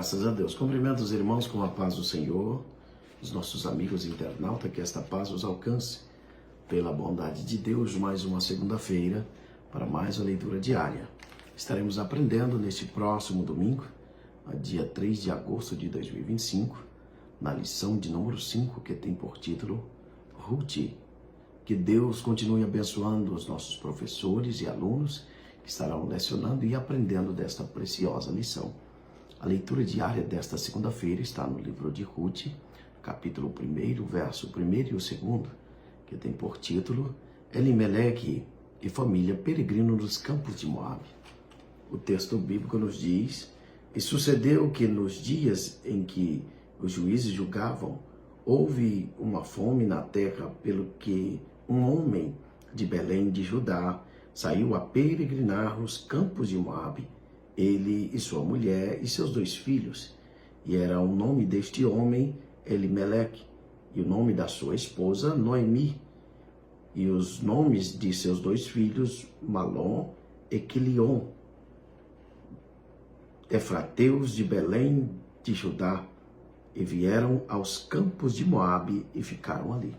Graças a Deus. Cumprimento os irmãos com a paz do Senhor, os nossos amigos internautas, que esta paz os alcance. Pela bondade de Deus, mais uma segunda-feira para mais uma leitura diária. Estaremos aprendendo neste próximo domingo, dia 3 de agosto de 2025, na lição de número 5, que tem por título Ruth. Que Deus continue abençoando os nossos professores e alunos que estarão lecionando e aprendendo desta preciosa lição. A leitura diária desta segunda-feira está no livro de Ruth, capítulo 1, verso 1 e o 2, que tem por título Elimeleque e família peregrino nos campos de Moabe. O texto bíblico nos diz: E sucedeu que nos dias em que os juízes julgavam, houve uma fome na terra, pelo que um homem de Belém de Judá saiu a peregrinar nos campos de Moabe, ele e sua mulher e seus 2 filhos. E era o nome deste homem Elimeleque, e o nome da sua esposa Noemi, e os nomes de seus 2 filhos Malom e Quilion, efrateus de Belém de Judá, e vieram aos campos de Moabe e ficaram ali.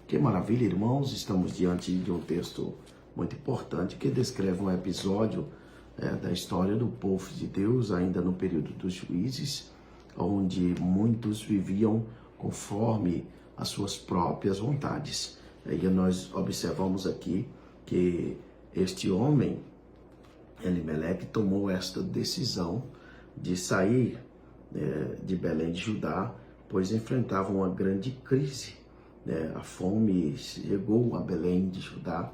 Que maravilha, irmãos! Estamos diante de um texto muito importante que descreve um episódio da história do povo de Deus, ainda no período dos juízes, onde muitos viviam conforme as suas próprias vontades. E nós observamos aqui que este homem, Elimeleque, tomou esta decisão de sair de Belém de Judá, pois enfrentava uma grande crise. A fome chegou a Belém de Judá,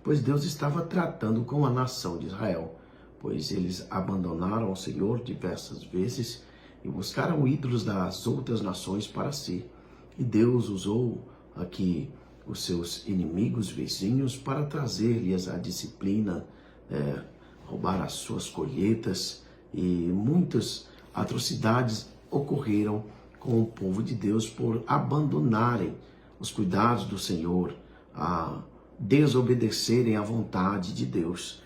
pois Deus estava tratando com a nação de Israel, pois eles abandonaram o Senhor diversas vezes e buscaram ídolos das outras nações para si. E Deus usou aqui os seus inimigos vizinhos para trazer-lhes a disciplina, roubar as suas colheitas, e muitas atrocidades ocorreram com o povo de Deus por abandonarem os cuidados do Senhor, a desobedecerem à vontade de Deus.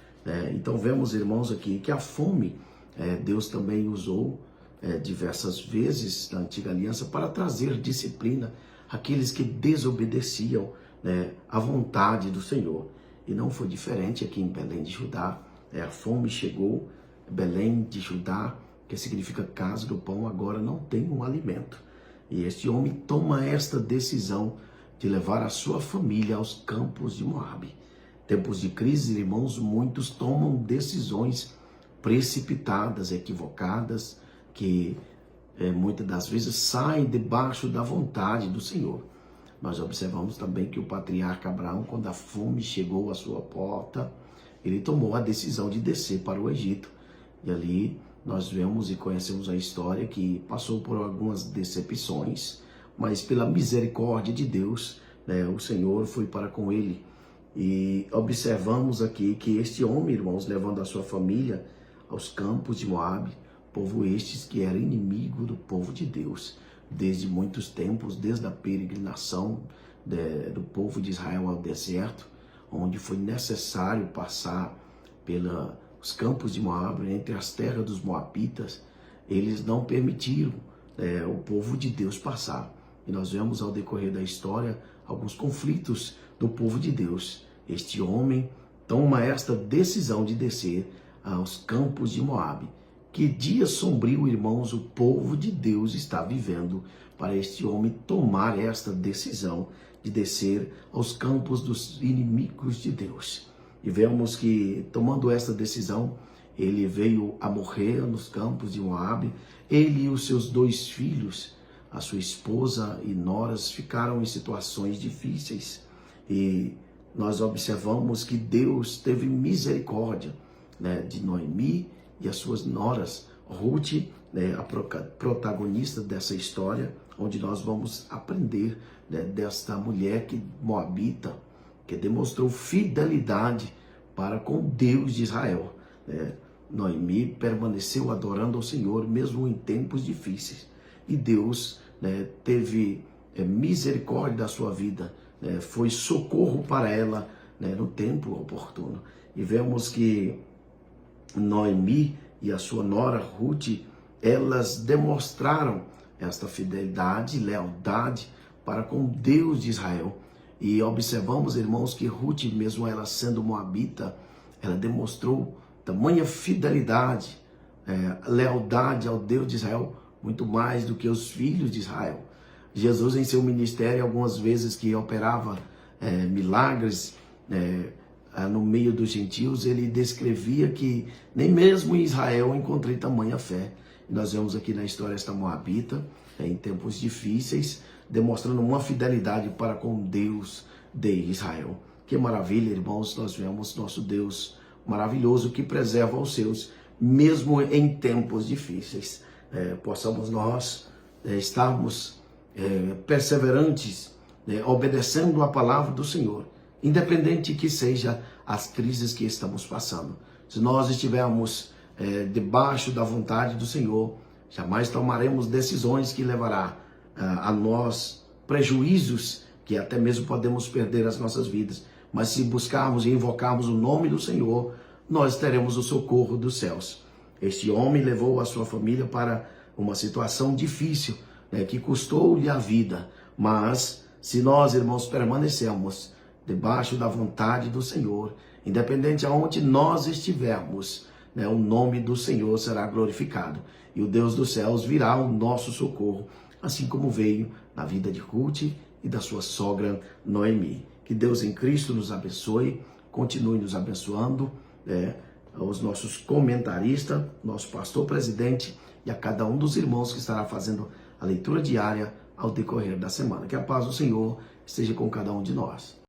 Então vemos, irmãos, aqui que a fome, Deus também usou diversas vezes na antiga aliança para trazer disciplina àqueles que desobedeciam à vontade do Senhor. E não foi diferente aqui em Belém de Judá. A fome chegou, Belém de Judá, que significa casa do pão, agora não tem um alimento. E este homem toma esta decisão de levar a sua família aos campos de Moabe. Tempos de crise, irmãos, muitos tomam decisões precipitadas, equivocadas, que muitas das vezes saem debaixo da vontade do Senhor. Nós observamos também que o patriarca Abraão, quando a fome chegou à sua porta, ele tomou a decisão de descer para o Egito. E ali nós vemos e conhecemos a história que passou por algumas decepções, mas pela misericórdia de Deus, o Senhor foi para com ele. E observamos aqui que este homem, irmãos, levando a sua família aos campos de Moabe, povo estes que era inimigo do povo de Deus, desde muitos tempos, desde a peregrinação do povo de Israel ao deserto, onde foi necessário passar pelos campos de Moabe, entre as terras dos moabitas. Eles não permitiram o povo de Deus passar. E nós vemos ao decorrer da história alguns conflitos do povo de Deus. Este homem toma esta decisão de descer aos campos de Moabe. Que dia sombrio, irmãos, o povo de Deus está vivendo para este homem tomar esta decisão de descer aos campos dos inimigos de Deus. E vemos que, tomando esta decisão, ele veio a morrer nos campos de Moabe. Ele e os seus 2 filhos, a sua esposa e noras, ficaram em situações difíceis. E nós observamos que Deus teve misericórdia de Noemi e as suas noras. Ruth, a protagonista dessa história, onde nós vamos aprender desta mulher moabita, que demonstrou fidelidade para com Deus de Israel. Noemi permaneceu adorando ao Senhor mesmo em tempos difíceis. E Deus teve misericórdia da sua vida, foi socorro para ela no tempo oportuno. E vemos que Noemi e a sua nora Ruth elas demonstraram esta fidelidade e lealdade para com Deus de Israel. E observamos, irmãos, que Ruth, mesmo ela sendo moabita, ela demonstrou tamanha fidelidade, lealdade ao Deus de Israel, muito mais do que os filhos de Israel. Jesus, em seu ministério, algumas vezes que operava milagres no meio dos gentios, ele descrevia que nem mesmo em Israel encontrei tamanha fé. E nós vemos aqui na história esta moabita, em tempos difíceis, demonstrando uma fidelidade para com Deus de Israel. Que maravilha, irmãos, nós vemos nosso Deus maravilhoso que preserva os seus, mesmo em tempos difíceis. Possamos nós estarmos perseverantes, obedecendo a palavra do Senhor, independente que seja as crises que estamos passando. Se nós estivermos debaixo da vontade do Senhor, jamais tomaremos decisões que levará a nós prejuízos, que até mesmo podemos perder as nossas vidas. Mas se buscarmos e invocarmos o nome do Senhor, nós teremos o socorro dos céus. Este homem levou a sua família para uma situação difícil, que custou-lhe a vida. Mas se nós, irmãos, permanecermos debaixo da vontade do Senhor, independente aonde nós estivermos, o nome do Senhor será glorificado. E o Deus dos céus virá ao nosso socorro, assim como veio na vida de Ruth e da sua sogra Noemi. Que Deus em Cristo nos abençoe, continue nos abençoando, aos nossos comentaristas, nosso pastor presidente e a cada um dos irmãos que estará fazendo a leitura diária ao decorrer da semana. Que a paz do Senhor esteja com cada um de nós.